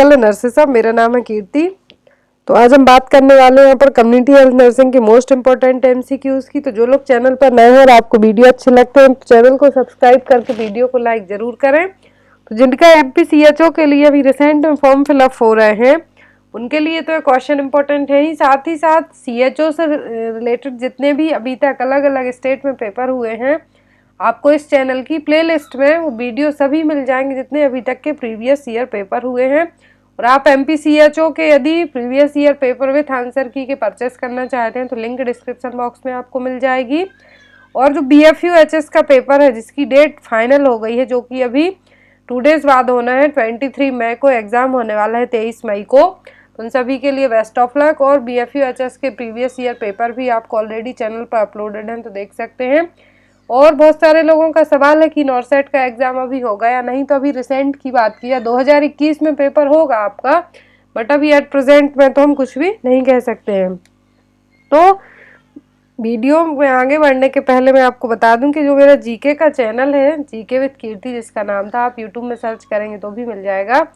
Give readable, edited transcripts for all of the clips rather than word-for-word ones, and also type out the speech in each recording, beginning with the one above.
Hello nurses साहब, मेरा नाम है कीर्ति। तो आज हम बात करने वाले हैं यहाँ पर कम्युनिटी हेल्थ नर्सिंग के मोस्ट इंपॉर्टेंट एमसीक्यूज की। तो जो लोग चैनल पर नए हैं और आपको वीडियो अच्छे लगते हैं तो चैनल को सब्सक्राइब करके वीडियो को लाइक जरूर करें। तो जिनका एमपीसीएचओ के लिए अभी रिसेंट में फॉर्म फिलअप हो रहे हैं उनके लिए तो ये क्वेश्चन इंपॉर्टेंट है ही, साथ ही साथ सीएचओ से रिलेटेड जितने भी अभी तक अलग अलग स्टेट में पेपर हुए हैं आपको इस चैनल की प्लेलिस्ट में वो वीडियो सभी मिल जाएंगे जितने अभी तक के प्रीवियस ईयर पेपर हुए हैं। और आप एमपीसीएचओ के यदि previous year paper with answer की के परचेस करना चाहते हैं तो लिंक डिस्क्रिप्शन बॉक्स में आपको मिल जाएगी। और जो BFUHS का पेपर है जिसकी डेट फाइनल हो गई है, जो कि अभी 2 डेज बाद होना है, 23 मई को एग्जाम होने वाला है, 23 मई को। तो उन सभी के लिए बेस्ट ऑफ लक। और BFUHS के प्रीवियस ईयर पेपर भी आपको ऑलरेडी चैनल पर अपलोडेड हैं तो देख सकते हैं। और बहुत सारे लोगों का सवाल है कि नॉर्सेट का एग्जाम अभी होगा या नहीं। तो अभी रिसेंट की बात किया 2021 में पेपर होगा आपका, बट अभी एट प्रेजेंट में तो हम कुछ भी नहीं कह सकते हैं। तो वीडियो में आगे बढ़ने के पहले मैं आपको बता दूं कि जो मेरा जीके का चैनल है, जीके विद कीर्ति जिसका नाम था, आप यूट्यूब में सर्च करेंगे तो भी मिल जाएगा।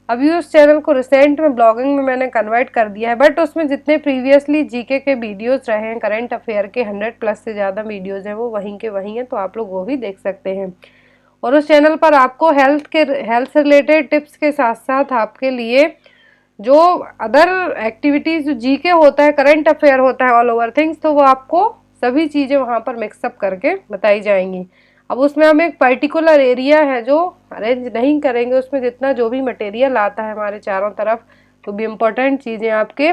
अभी उस चैनल को रिसेंट में ब्लॉगिंग में मैंने कन्वर्ट कर दिया है, बट उसमें जितने प्रीवियसली जीके के वीडियोस रहे हैं, करंट अफेयर के 100+ से ज़्यादा वीडियोस हैं वो वहीं के वहीं हैं, तो आप लोग वो भी देख सकते हैं। और उस चैनल पर आपको हेल्थ से रिलेटेड टिप्स के साथ साथ आपके लिए जो अदर एक्टिविटीज जो जीके होता है, करंट अफेयर होता है, ऑल ओवर थिंग्स, तो वो आपको सभी चीज़ें वहाँ पर मिक्सअप करके बताई जाएंगी। अब उसमें हम एक पर्टिकुलर एरिया है जो अरेंज नहीं करेंगे, उसमें जितना जो भी मटेरियल आता है हमारे चारों तरफ, तो भी इम्पोर्टेंट चीज़ें आपके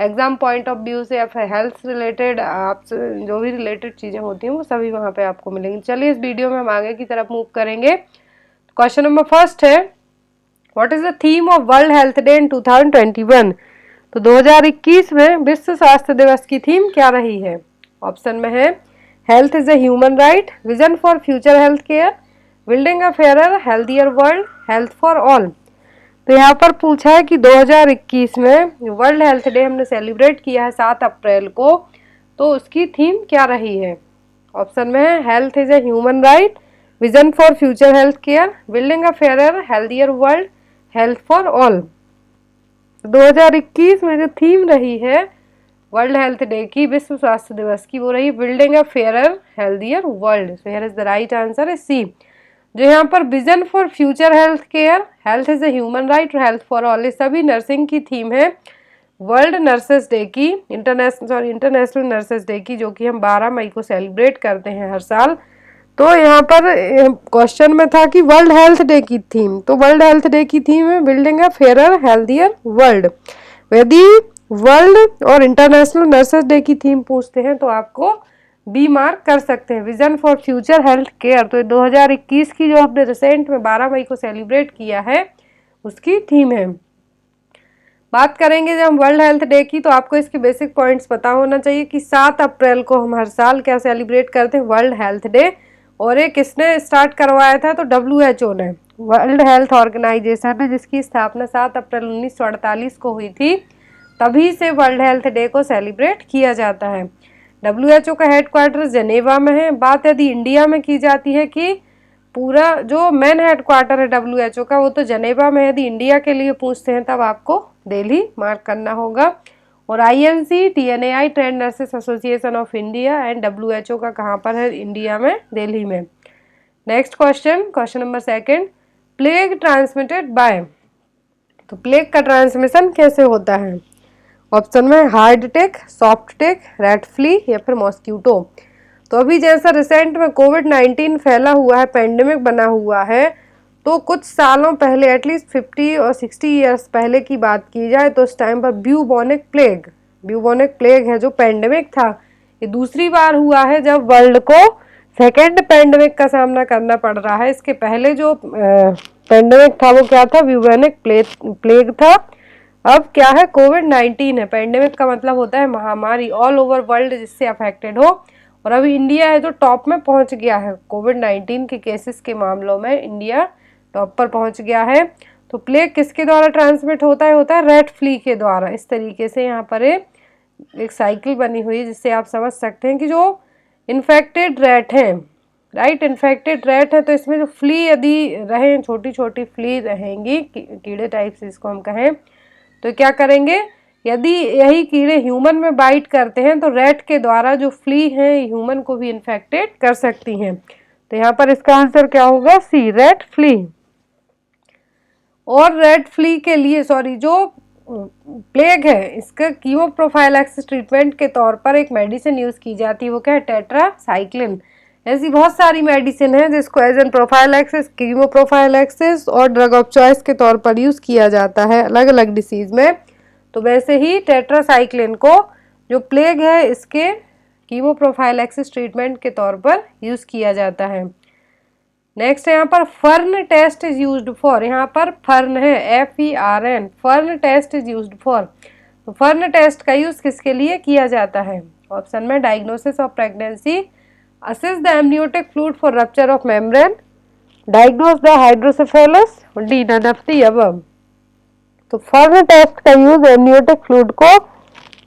एग्जाम पॉइंट ऑफ व्यू से या फिर हेल्थ रिलेटेड आप जो भी रिलेटेड चीज़ें होती हैं वो सभी वहाँ पे आपको मिलेंगी। चलिए इस वीडियो में हम आगे की तरफ मूव करेंगे। क्वेश्चन नंबर फर्स्ट है, what is the theme of world health day in 2021? तो 2021 में विश्व स्वास्थ्य दिवस की थीम क्या रही है? ऑप्शन में है health is a human right, vision for future health care, building a fairer healthier world, health for all. तो यहाँ पर पूछा है कि 2021 में वर्ल्ड हेल्थ डे हमने सेलिब्रेट किया है 7 अप्रैल को, तो उसकी थीम क्या रही है? ऑप्शन में है health is a human right, vision for future health care, building a fairer healthier world, health for all. 2021 में जो थीम रही है वर्ल्ड हेल्थ डे की, विश्व स्वास्थ्य दिवस की, वो रही building a fairer healthier world. So here is the right answer is C. जो यहाँ पर vision for future health care, health is a human right और हेल्थ फॉर ऑल, ये सभी नर्सिंग की थीम है वर्ल्ड नर्सेस डे की, international nurses day की, जो कि हम 12 मई को सेलिब्रेट करते हैं हर साल। तो यहाँ पर क्वेश्चन में था कि वर्ल्ड हेल्थ डे की थीम, तो वर्ल्ड हेल्थ डे की थीम है building a fairer healthier world. यदि वर्ल्ड और इंटरनेशनल नर्सेस डे की थीम पूछते हैं तो आपको बी मार्क कर सकते हैं, vision for future health care. तो 2021 की जो हमने रिसेंट में 12 मई को सेलिब्रेट किया है उसकी थीम है। बात करेंगे जब हम वर्ल्ड हेल्थ डे की, तो आपको इसके बेसिक पॉइंट्स पता होना चाहिए कि 7 अप्रैल को हम हर साल क्या सेलिब्रेट करते हैं, वर्ल्ड हेल्थ डे। और ये किसने स्टार्ट करवाया था? तो WHO ने, वर्ल्ड हेल्थ ऑर्गेनाइजेशन है, जिसकी स्थापना 7 अप्रैल 1948 को हुई थी। तभी से वर्ल्ड हेल्थ डे को सेलिब्रेट किया जाता है। WHO का हेडक्वार्टर जेनेवा में है। बात यदि इंडिया में की जाती है कि पूरा जो मेन हेडक्वार्टर है WHO का वो तो जेनेवा में, यदि इंडिया के लिए पूछते हैं तब आपको दिल्ली मार्क करना होगा। और INC TNAI trend nurses association of India and WHO का कहाँ पर है? इंडिया में, दिल्ली में। Next question, question number second, plague transmitted by. तो प्लेग का ट्रांसमिशन कैसे होता है? ऑप्शन में हार्ड टिक, सॉफ्ट टिक, रेड फ्ली या फिर मॉस्क्यूटो। तो अभी जैसा रिसेंट में कोविड-19 फैला हुआ है, पेंडेमिक बना हुआ है, तो कुछ सालों पहले, एटलीस्ट 50 और 60 ईयर्स पहले की बात की जाए तो उस टाइम पर ब्यूबोनिक प्लेग है जो पेंडेमिक था, ये दूसरी बार हुआ है जब वर्ल्ड को सेकेंड पेंडेमिक का सामना करना पड़ रहा है। इसके पहले जो पेंडेमिक था वो क्या था? ब्यूबोनिक प्लेग था। अब क्या है? कोविड-19 है। पेंडेमिक का मतलब होता है महामारी, ऑल ओवर वर्ल्ड जिससे अफेक्टेड हो। और अभी इंडिया है जो टॉप में पहुंच गया है कोविड-19 के केसेस के मामलों में, इंडिया टॉप पर पहुंच गया है। तो प्लेग किसके द्वारा ट्रांसमिट होता है रेड फ्ली के द्वारा। इस तरीके से यहाँ पर एक साइकिल बनी हुई है जिससे आप समझ सकते हैं कि जो इन्फेक्टेड रैट हैं, राइट। इन्फेक्टेड रैट है तो इसमें जो फ्ली यदि रहे, छोटी छोटी फ्ली रहेंगी, कीड़े टाइप से इसको हम कहें, तो क्या करेंगे, यदि यही कीड़े ह्यूमन में बाइट करते हैं तो रैट के द्वारा जो फ्ली है ह्यूमन को भी इन्फेक्टेड कर सकती हैं। तो यहाँ पर इसका आंसर क्या होगा, सी, रैट फ्ली। और रेड फ्ली के लिए जो प्लेग है इसका कीमोप्रोफाइलैक्सिस ट्रीटमेंट के तौर पर एक मेडिसिन यूज की जाती है, वो क्या है, टेट्रासाइक्लिन। ऐसी बहुत सारी मेडिसिन है जिसको एज एन प्रोफाइलैक्सिस, कीमोप्रोफाइलैक्सिस और ड्रग ऑफ चॉइस के तौर पर यूज किया जाता है अलग अलग डिसीज में। तो वैसे ही टेट्रासाइक्लिन को जो प्लेग है इसके कीमोप्रोफाइलैक्सिस ट्रीटमेंट के तौर पर यूज किया जाता है। नेक्स्ट यहाँ पर fern test is used for, यहाँ पर फर्न है FERN, fern test is used for. तो फर्न टेस्ट का यूज किसके लिए किया जाता है, ऑप्शन में diagnosis of pregnancy, assess the amniotic fluid for rupture of membrane, diagnose the hydrocephalus, D none of the above. तो फर्न टेस्ट का यूज एमनियोटिक फ्लूइड को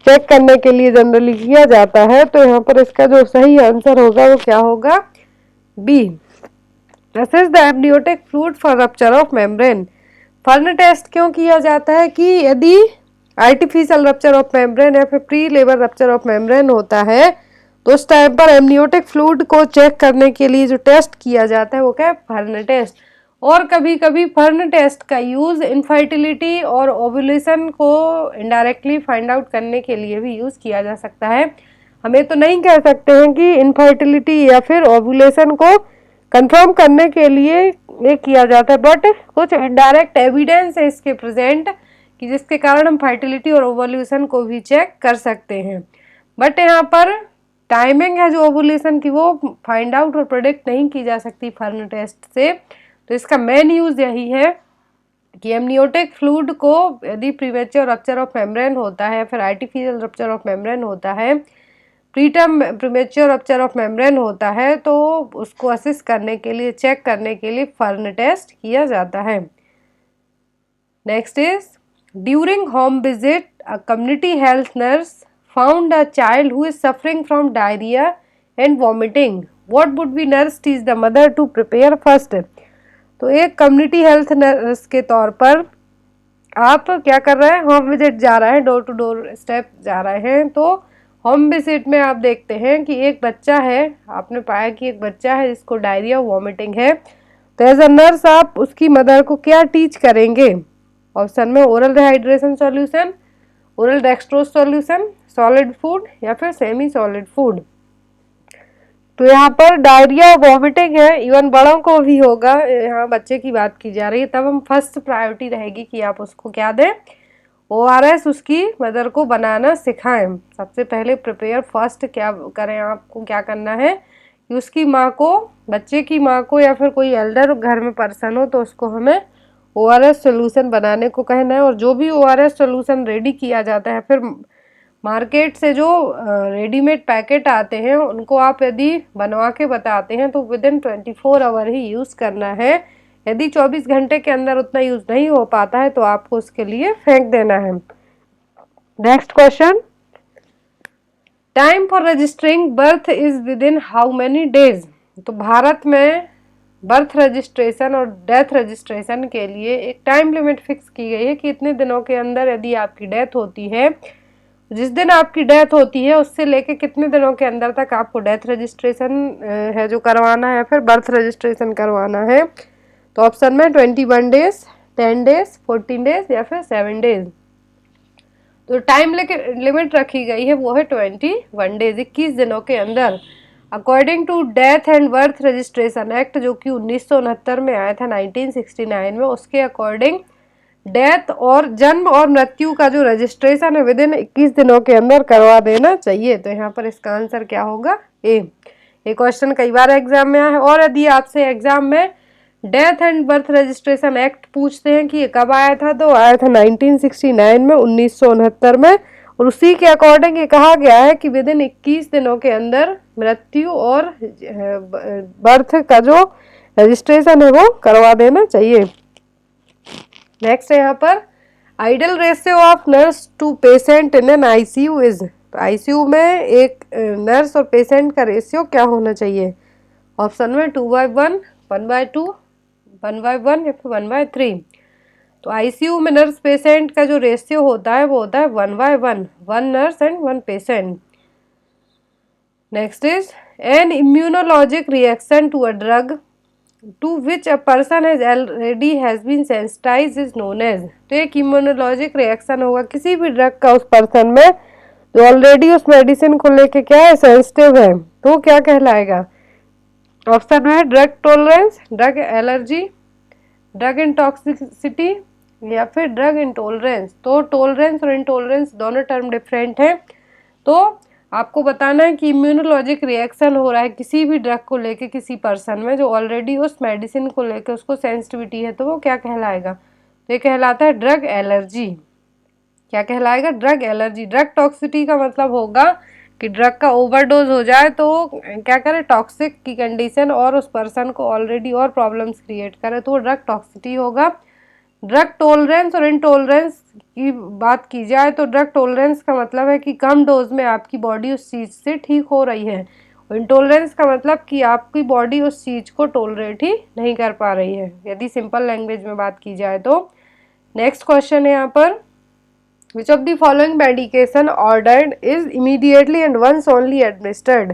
चेक करने के लिए जनरली किया जाता है। तो यहाँ पर इसका जो सही आंसर होगा वो क्या होगा, B, assess the amniotic fluid for rupture of membrane। Fern test क्यों किया जाता है कि यदि आर्टिफिशियल रप्चर ऑफ मेम्ब्रेन या फिर pre labour rupture of membrane होता है तो उस टाइम पर एमनियोटिक फ्लूइड को चेक करने के लिए जो टेस्ट किया जाता है वो क्या है, फर्न टेस्ट। और कभी कभी फर्न टेस्ट का यूज इनफर्टिलिटी और ओव्यूलेशन को इनडायरेक्टली फाइंड आउट करने के लिए भी यूज किया जा सकता है। हमें तो नहीं कह सकते हैं कि इनफर्टिलिटी या फिर ओव्यूलेशन को कंफर्म करने के लिए ये किया जाता है, बट कुछ इनडायरेक्ट एविडेंस है इसके प्रेजेंट कि जिसके कारण हम फर्टिलिटी और ओवुलेशन को भी चेक कर सकते हैं। बट यहाँ पर टाइमिंग है जो ओवुलेशन की वो फाइंड आउट और प्रोडिक्ट नहीं की जा सकती फर्न टेस्ट से। तो इसका मेन यूज यही है कि एमनियोटिक फ्लूइड को यदि प्रीमेच्योर रप्चर ऑफ मेम्ब्रेन होता है, फिर आर्टिफिशियल रप्चर ऑफ मेम्ब्रेन होता है, preterm premature rupture of membrane होता है, तो उसको असिस्ट करने के लिए, चेक करने के लिए फर्न टेस्ट किया जाता है। Next is during home visit a community health nurse found a child who is suffering from diarrhoea and vomiting, what would be nurse teach the mother to prepare first. तो एक community health nurse के तौर पर आप क्या कर रहे हैं, होम विजिट जा रहे हैं, डोर टू डोर स्टेप जा रहे हैं। तो होम विजिट में आप देखते हैं कि एक बच्चा है, आपने पाया कि एक बच्चा है जिसको डायरिया वॉमिटिंग है। तो एज अ नर्स आप उसकी मदर को क्या टीच करेंगे, ऑप्शन में oral rehydration solution, oral dextrose solution, solid food या फिर सेमी सॉलिड फूड। तो यहाँ पर डायरिया वॉमिटिंग है, इवन बड़ों को भी होगा, यहाँ बच्चे की बात की जा रही है, तब हम फर्स्ट प्रायोरिटी रहेगी कि आप उसको क्या दें, ORS उसकी मदर को बनाना सिखाएं। सबसे पहले प्रिपेयर फर्स्ट क्या करें, आपको क्या करना है कि उसकी माँ को, बच्चे की माँ को या फिर कोई एल्डर घर में पर्सन हो तो उसको हमें ORS सोल्यूशन बनाने को कहना है। और जो भी ORS सोल्यूशन रेडी किया जाता है, फिर मार्केट से जो रेडीमेड पैकेट आते हैं उनको आप यदि बनवा के बताते हैं तो विद इन 24 आवर ही यूज़ करना है। यदि 24 घंटे के अंदर उतना यूज नहीं हो पाता है तो आपको उसके लिए फेंक देना है। Next question, time for registering birth is with in how many days. तो भारत में बर्थ रजिस्ट्रेशन और डेथ रजिस्ट्रेशन के लिए एक टाइम लिमिट फिक्स की गई है कि इतने दिनों के अंदर यदि आपकी डेथ होती है, जिस दिन आपकी डेथ होती है उससे लेके कितने दिनों के अंदर तक आपको डेथ रजिस्ट्रेशन है जो करवाना है या फिर बर्थ रजिस्ट्रेशन करवाना है। तो ऑप्शन में 21 डेज, 10 डेज, 14 डेज या फिर 7 डेज। तो टाइम लिमिट रखी गई है वो है 21 डेज, 21 दिनों के अंदर। According to death and birth registration act जो कि 1969 में आया था, 1969 में, उसके अकॉर्डिंग डेथ और जन्म और मृत्यु का जो रजिस्ट्रेशन है विद इन 21 दिनों के अंदर करवा देना चाहिए। तो यहाँ पर इसका आंसर क्या होगा, ए। ये क्वेश्चन कई बार एग्जाम में आया है। और यदि आपसे एग्जाम में death and birth registration act पूछते हैं कि ये कब आया था, तो आया था 1969 में, 1969 में। और उसी के अकॉर्डिंग ये कहा गया है कि विद इन 21 दिनों के अंदर मृत्यु और बर्थ का जो रजिस्ट्रेशन है वो करवा देना चाहिए। नेक्स्ट है यहाँ पर ideal ratio of nurse to patient in an ICU is. तो ICU में एक नर्स और पेशेंट का रेशियो क्या होना चाहिए, ऑप्शन में 2/1, 1/2, 1/1 या फिर 1/3। तो आईसीयू में नर्स पेशेंट का जो रेशियो होता है वो होता है 1/1, 1 nurse and 1 patient. Next is an immunologic reaction to a drug to which a person has already has been sensitised is known as. तो एक इम्यूनोलॉजिक रिएक्शन होगा किसी भी ड्रग का उस पर्सन में जो ऑलरेडी उस मेडिसिन को लेके क्या है, सेंसिटिव है, तो क्या कहलाएगा? ऑप्शन में है drug tolerance, drug allergy, drug intoxicity या फिर ड्रग इंटॉलरेंस। तो टॉलरेंस और इंटॉलरेंस दोनों टर्म डिफरेंट है। तो आपको बताना है कि इम्यूनोलॉजिक रिएक्शन हो रहा है किसी भी ड्रग को लेके किसी पर्सन में जो ऑलरेडी उस मेडिसिन को लेके उसको सेंसिटिविटी है, तो वो क्या कहलाएगा? तो ये कहलाता है ड्रग एलर्जी। क्या कहलाएगा? Drug allergy. ड्रग टॉक्सिसिटी का मतलब होगा कि ड्रग का ओवरडोज हो जाए तो क्या करे, टॉक्सिक की कंडीशन और उस पर्सन को ऑलरेडी और प्रॉब्लम्स क्रिएट करे, तो वो ड्रग टॉक्सिसिटी होगा। ड्रग टॉलरेंस और इंटॉलरेंस की बात की जाए तो ड्रग टॉलरेंस का मतलब है कि कम डोज में आपकी बॉडी उस चीज़ से ठीक हो रही है, और इंटॉलरेंस का मतलब कि आपकी बॉडी उस चीज़ को टॉलरेट ही नहीं कर पा रही है, यदि सिंपल लैंग्वेज में बात की जाए तो। नेक्स्ट क्वेश्चन है यहाँ पर, which of the following medication ordered is immediately and once only administered.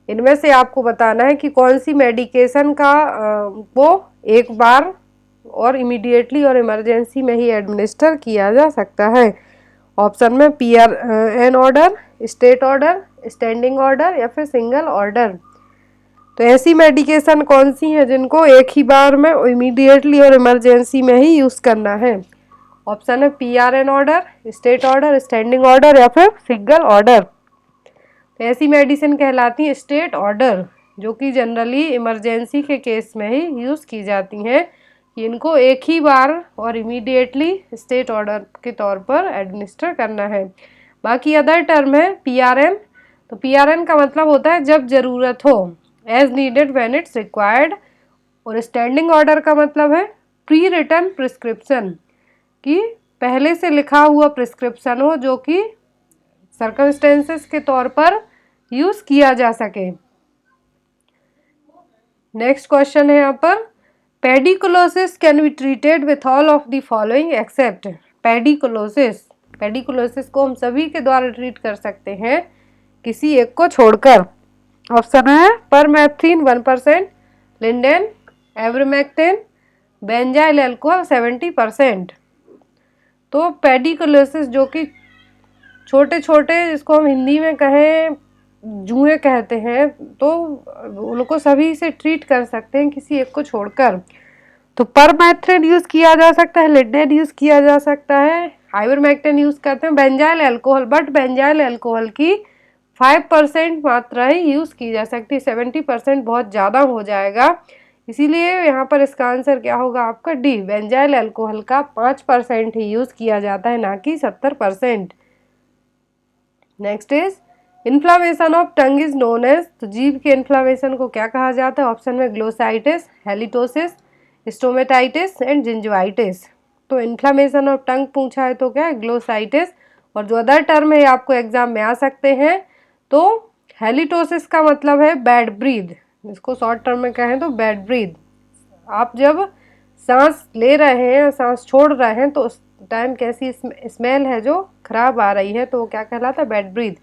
इनमें से आपको बताना है कि कौन सी मेडिकेशन का वो एक बार और इमीडिएटली और इमरजेंसी में ही एडमिनिस्टर किया जा सकता है। ऑप्शन में PRN order, state order, standing order या फिर सिंगल ऑर्डर। तो ऐसी मेडिकेशन कौन सी हैं जिनको एक ही बार में इमीडिएटली और इमरजेंसी में ही यूज़ करना है? ऑप्शन है PRN order, state order, standing order या फिर सिंगल ऑर्डर। तो ऐसी मेडिसिन कहलाती है स्टेट ऑर्डर, जो कि जनरली इमरजेंसी के केस में ही यूज़ की जाती हैं। इनको एक ही बार और इमीडिएटली स्टेट ऑर्डर के तौर पर एडमिनिस्टर करना है। बाकी अदर टर्म है PRN। तो PRN का मतलब होता है जब ज़रूरत हो, as needed when it's required. और स्टैंडिंग ऑर्डर का मतलब है प्री रिटन प्रिस्क्रिप्शन, कि पहले से लिखा हुआ प्रिस्क्रिप्शन हो जो कि सर्कमस्टेंसेस के तौर पर यूज़ किया जा सके। नेक्स्ट क्वेश्चन है यहाँ पर, pediculosis can be treated with all of the following except. Pediculosis, pediculosis को हम सभी के द्वारा ट्रीट कर सकते हैं किसी एक को छोड़कर। ऑप्शन है परमेथ्रिन 1%, लिंडेन, एब्रोमेक्टिन, बेंजाइल अल्कोहल 70%। तो पेडिकुलोसिस जो कि छोटे छोटे, जिसको हम हिंदी में कहें जुएं कहते हैं, तो उनको सभी से ट्रीट कर सकते हैं किसी एक को छोड़कर। तो परमेथ्रिन यूज़ किया जा सकता है, लिंडेन यूज़ किया जा सकता है, आइवरमेक्टिन यूज़ करते हैं, benzyl alcohol, but benzyl alcohol की 5% मात्रा ही यूज़ की जा सकती है, 70% बहुत ज़्यादा हो जाएगा। इसीलिए यहाँ पर इसका आंसर क्या होगा आपका डी, बेंजाइल अल्कोहल का 5% ही यूज़ किया जाता है, ना कि 70%। Next is inflammation of tongue is known as. तो जीभ के इन्फ्लामेशन को क्या कहा जाता है? ऑप्शन में ग्लोसाइटिस, हेलिटोसिस, स्टोमेटाइटिस एंड जिंजवाइटिस। तो इन्फ्लामेशन ऑफ टंग पूछा है तो क्या है? ग्लोसाइटिस। और जो अदर टर्म है आपको एग्जाम में आ सकते हैं, तो हेलिटोसिस का मतलब है बैड ब्रीथ, इसको शॉर्ट टर्म में कहें तो बैड ब्रीथ। आप जब सांस ले रहे हैं, सांस छोड़ रहे हैं, तो उस टाइम कैसी स्मेल है जो खराब आ रही है, तो वो क्या कहलाता है? Bad breath.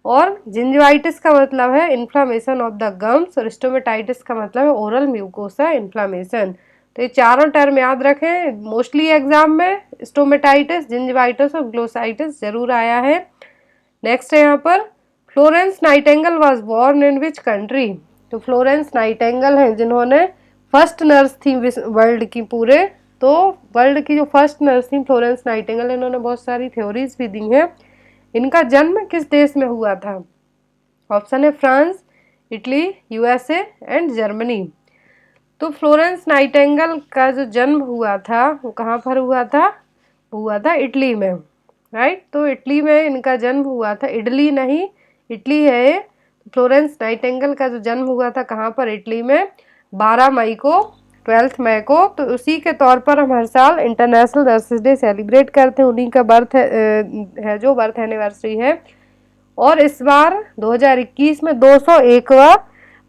और जिंजिवाइटिस का मतलब है इन्फ्लामेशन ऑफ द गम्स, और स्टोमेटाइटिस का मतलब है ओरल म्यूकोसा इन्फ्लामेशन। तो ये चारों टर्म याद रखें, मोस्टली एग्जाम में स्टोमेटाइटिस, जिंजिवाइटिस और ग्लोसाइटिस जरूर आया है। नेक्स्ट है यहाँ पर, Florence Nightingale was born in which country. तो फ्लोरेंस नाइटिंगेल हैं जिन्होंने फर्स्ट नर्स थी वर्ल्ड की पूरे, तो वर्ल्ड की जो फर्स्ट नर्स थी फ्लोरेंस नाइटिंगेल, इन्होंने बहुत सारी थ्योरीज भी दी हैं। इनका जन्म किस देश में हुआ था? ऑप्शन है France, Italy, USA and Germany. तो फ्लोरेंस नाइटिंगेल का जो जन्म हुआ था वो कहाँ पर हुआ था? हुआ था इटली में, राइट। तो इटली में इनका जन्म हुआ था, इटली नहीं, इटली है। फ्लोरेंस नाइटिंगेल का जो जन्म हुआ था कहाँ पर? इटली में, 12 मई को, 12 मई को। तो उसी के तौर पर हम हर साल इंटरनेशनल नर्सेज डे सेलिब्रेट करते हैं, उन्हीं का बर्थ है जो बर्थ एनिवर्सरी है। और इस बार 2021 में 201वां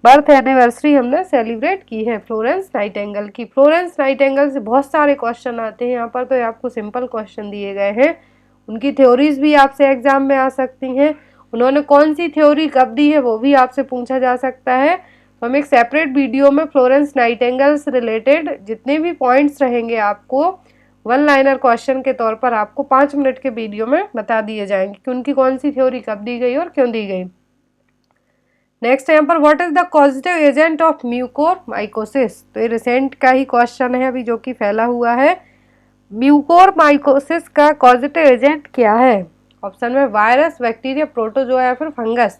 बर्थ एनिवर्सरी हमने सेलिब्रेट की है फ्लोरेंस नाइटिंगेल की। फ्लोरेंस नाइटिंगेल से बहुत सारे क्वेश्चन आते हैं यहाँ पर, तो आपको सिंपल क्वेश्चन दिए गए हैं। उनकी थ्योरीज भी आपसे एग्जाम में आ सकती हैं। उन्होंने कौन सी थ्योरी कब दी है वो भी आपसे पूछा जा सकता है। तो हम एक सेपरेट वीडियो में फ्लोरेंस नाइटिंगेल से रिलेटेड जितने भी पॉइंट्स रहेंगे आपको वन लाइनर क्वेश्चन के तौर पर आपको 5 मिनट के वीडियो में बता दिए जाएंगे कि उनकी कौन सी थ्योरी कब दी गई और क्यों दी गई। नेक्स्ट यहाँ पर what is the causative agent of mucormycosis. तो ये रिसेंट का ही क्वेश्चन है अभी जो कि फैला हुआ है। म्यूकोरमाइकोसिस का कॉजेटिव एजेंट क्या है? ऑप्शन में वायरस, बैक्टीरिया, प्रोटोजोआ या फिर फंगस।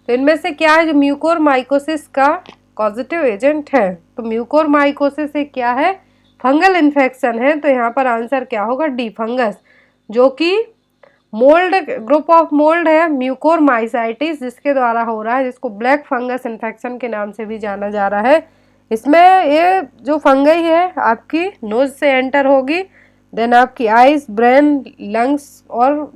तो इनमें से क्या है जो म्यूकोरमाइकोसिस का कॉजेटिव एजेंट है? तो म्यूकोरमाइकोसिस एक क्या है? फंगल इन्फेक्शन है। तो यहाँ पर आंसर क्या होगा? डी, फंगस, जो कि मोल्ड, ग्रुप ऑफ मोल्ड है म्यूकोरमाइसाइटिस जिसके द्वारा हो रहा है, जिसको ब्लैक फंगस इन्फेक्शन के नाम से भी जाना जा रहा है। इसमें ये जो फंगई है आपकी नोज से एंटर होगी, देन आपकी आइज, ब्रेन, लंग्स और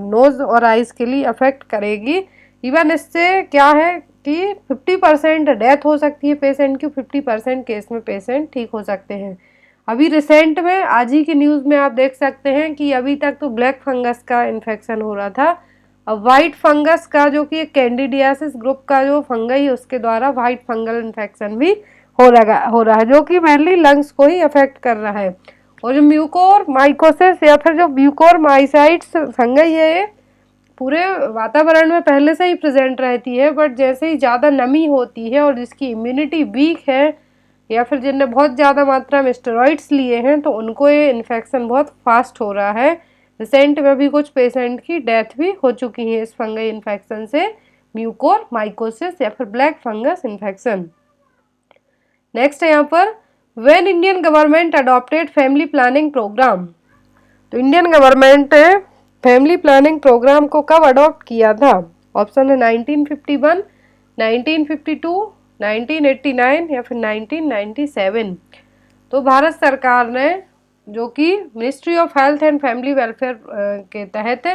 नोज और आइज के लिए अफेक्ट करेगी। इवन इससे क्या है कि 50% डेथ हो सकती है पेशेंट की, 50% केस में पेशेंट ठीक हो सकते हैं। अभी रिसेंट में आज ही की न्यूज़ में आप देख सकते हैं कि अभी तक तो ब्लैक फंगस का इन्फेक्शन हो रहा था, अब वाइट फंगस का जो कि कैंडिडियासिस ग्रुप का जो फंगई है उसके द्वारा वाइट फंगल इन्फेक्शन भी हो रहा है, जो कि मेनली लंग्स को ही अफेक्ट कर रहा है। और जो म्यूकोरमाइकोसिस या फिर जो म्यूकोरमाइसाइट्स फंगई है ये पूरे वातावरण में पहले से ही प्रेजेंट रहती है, बट जैसे ही ज़्यादा नमी होती है और जिसकी इम्यूनिटी वीक है या फिर जिनने बहुत ज़्यादा मात्रा में स्टेरॉइड्स लिए हैं तो उनको ये इन्फेक्शन बहुत फास्ट हो रहा है। रिसेंट में भी कुछ पेशेंट की डेथ भी हो चुकी है इस फंगई इन्फेक्शन से, म्यूकोरमाइकोसिस या फिर ब्लैक फंगस इन्फेक्शन। नेक्स्ट है यहाँ पर when Indian government adopted family planning programme. तो इंडियन गवर्नमेंट ने फैमिली प्लानिंग प्रोग्राम को कब अडॉप्ट किया था? ऑप्शन है 1951, 1952, 1989 या फिर 1997। तो भारत सरकार ने जो कि ministry of health and family welfare के तहत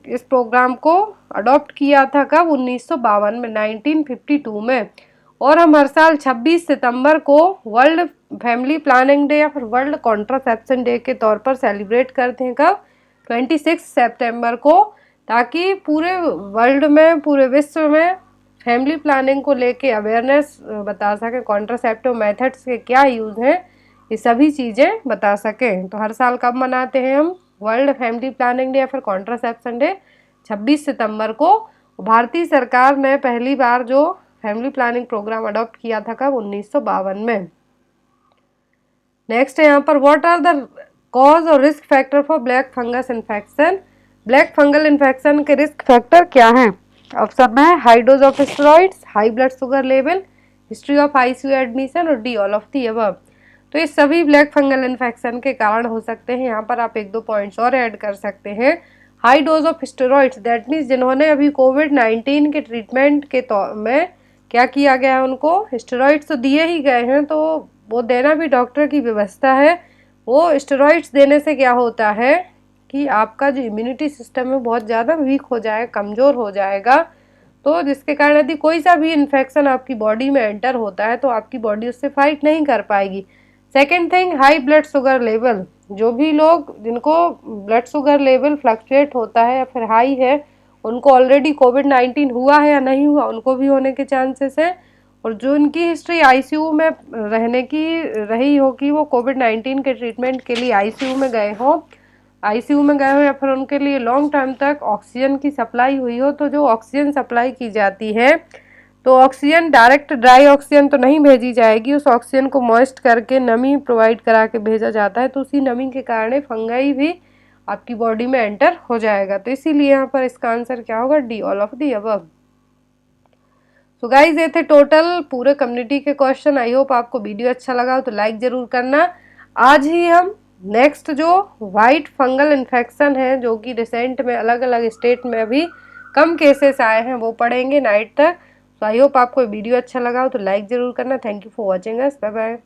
इस प्रोग्राम को अडॉप्ट किया था कब? 1952 में, 1952 में। और हम हर साल 26 सितंबर को वर्ल्ड फैमिली प्लानिंग डे या फिर वर्ल्ड कॉन्ट्रासेप्शन डे के तौर पर सेलिब्रेट करते हैं कब? 26 सितंबर को, ताकि पूरे वर्ल्ड में, पूरे विश्व में फैमिली प्लानिंग को लेके अवेयरनेस बता सकें, कॉन्ट्रासेप्टिव मेथड्स के क्या यूज़ हैं, ये सभी चीज़ें बता सकें। तो हर साल कब मनाते हैं हम वर्ल्ड फैमिली प्लानिंग डे या फिर कॉन्ट्रासेप्शन डे? 26 सितंबर को। भारतीय सरकार ने पहली बार जो फैमिली प्लानिंग प्रोग्राम अडॉप्ट किया था कब? 1952 में। नेक्स्ट है यहाँ पर व्हाट आर द कॉज और risk factor for black fungus infection. Black fungal infection के रिस्क फैक्टर क्या हैं? ऑप्शन में high dose of steroids, high blood sugar level, history of ICU admission और D all of the above. तो ये सभी black fungal infection के कारण हो सकते हैं। यहाँ पर आप 1-2 पॉइंट्स और ऐड कर सकते हैं। High dose of steroids, that means जिन्होंने अभी कोविड-19 के ट्रीटमेंट के तौर में क्या किया गया है, उनको स्टेरॉइड्स तो दिए ही गए हैं, तो वो देना भी डॉक्टर की व्यवस्था है। वो स्टेरॉइड्स देने से क्या होता है कि आपका जो इम्यूनिटी सिस्टम है बहुत ज़्यादा वीक हो जाएगा, कमज़ोर हो जाएगा, तो जिसके कारण यदि कोई सा भी इन्फेक्शन आपकी बॉडी में एंटर होता है तो आपकी बॉडी उससे फाइट नहीं कर पाएगी। Second thing, high blood sugar level. जो भी लोग जिनको ब्लड शुगर लेवल फ्लक्चुएट होता है या फिर हाई है, उनको ऑलरेडी कोविड-19 हुआ है या नहीं हुआ, उनको भी होने के चांसेस हैं। और जो इनकी हिस्ट्री आईसीयू में रहने की रही हो कि वो कोविड-19 के ट्रीटमेंट के लिए आईसीयू में गए हो या फिर उनके लिए लॉन्ग टाइम तक ऑक्सीजन की सप्लाई हुई हो, तो जो ऑक्सीजन सप्लाई की जाती है तो ऑक्सीजन डायरेक्ट ड्राई ऑक्सीजन तो नहीं भेजी जाएगी, उस ऑक्सीजन को मॉइस्ट करके नमी प्रोवाइड करा के भेजा जाता है। तो उसी नमी के कारण फंगाई भी आपकी बॉडी में एंटर हो जाएगा। तो इसीलिए यहाँ पर इसका आंसर क्या होगा? D all of the above. तो गाइज ये थे टोटल पूरे कम्युनिटी के क्वेश्चन। आई होप आपको वीडियो अच्छा लगा हो तो लाइक जरूर करना। आज ही हम नेक्स्ट जो वाइट फंगल इन्फेक्शन है जो कि रिसेंट में अलग अलग स्टेट में अभी कम केसेस आए हैं वो पढ़ेंगे नाइट तक। तो आई होप आपको वीडियो अच्छा लगा हो तो लाइक जरूर करना। Thank you for watching us, bye bye.